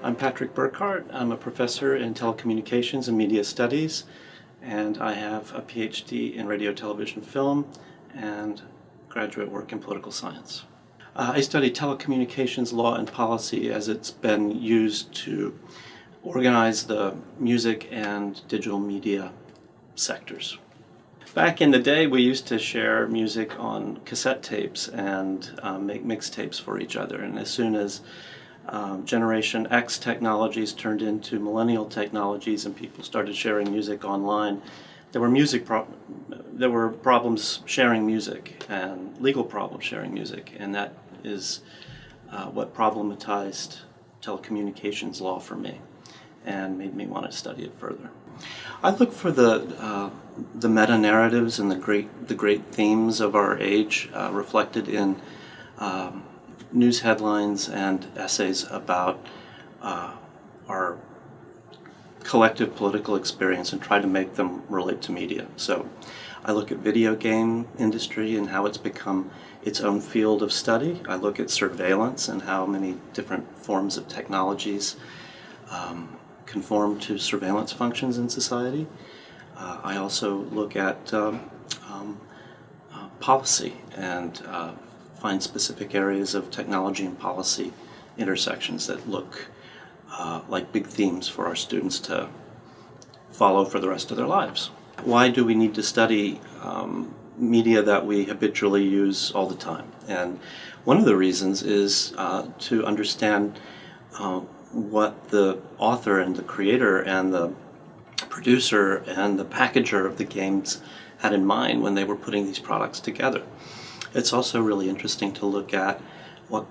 I'm Patrick Burkart. I'm a professor in telecommunications and media studies, and I have a PhD in radio, television, film, and graduate work in political science. I study telecommunications law and policy as it's been used to organize the music and digital media sectors. Back in the day, we used to share music on cassette tapes and make mixtapes for each other. And as soon as Generation X technologies turned into millennial technologies and people started sharing music online, there were problems sharing music and legal problems sharing music, and that is what problematized telecommunications law for me and made me want to study it further. I look for the meta-narratives and the great themes of our age reflected in news headlines and essays about our collective political experience and try to make them relate to media. So I look at video game industry and how it's become its own field of study. I look at surveillance and how many different forms of technologies conform to surveillance functions in society. I also look at policy and find specific areas of technology and policy intersections that look like big themes for our students to follow for the rest of their lives. Why do we need to study media that we habitually use all the time? And one of the reasons is to understand what the author and the creator and the producer and the packager of the games had in mind when they were putting these products together. It's also really interesting to look at what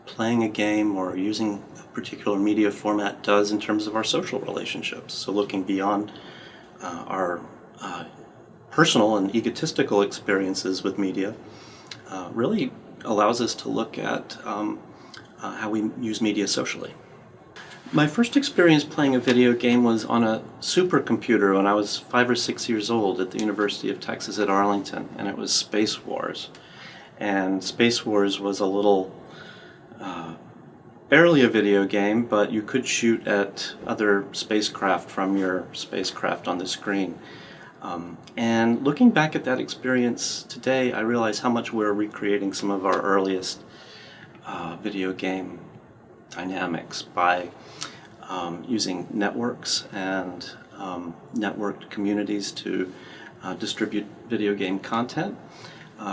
playing a game or using a particular media format does in terms of our social relationships. So looking beyond our personal and egotistical experiences with media really allows us to look at how we use media socially. My first experience playing a video game was on a supercomputer when I was 5 or 6 years old at the University of Texas at Arlington, and it was Space Wars. And Space Wars was a little, barely a video game, but you could shoot at other spacecraft from your spacecraft on the screen. And looking back at that experience today, I realize how much we're recreating some of our earliest video game dynamics by using networks and networked communities to distribute video game content.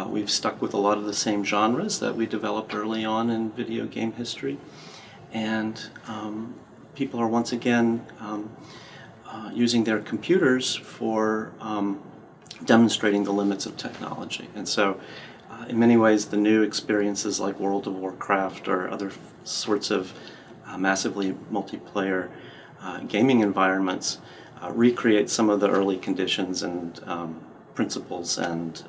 We've stuck with a lot of the same genres that we developed early on in video game history, and people are once again using their computers for demonstrating the limits of technology. And so in many ways, the new experiences like World of Warcraft or other sorts of massively multiplayer gaming environments recreate some of the early conditions and principles and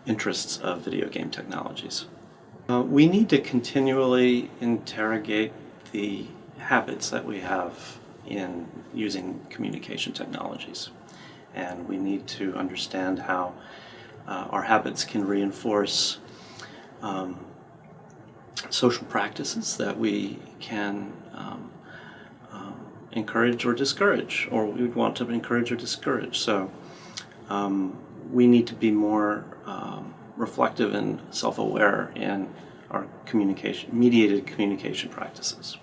interests of video game technologies. We need to continually interrogate the habits that we have in using communication technologies, and we need to understand how our habits can reinforce social practices that we can encourage or discourage, or we would want to encourage or discourage. So we need to be more reflective and self-aware in our mediated communication practices.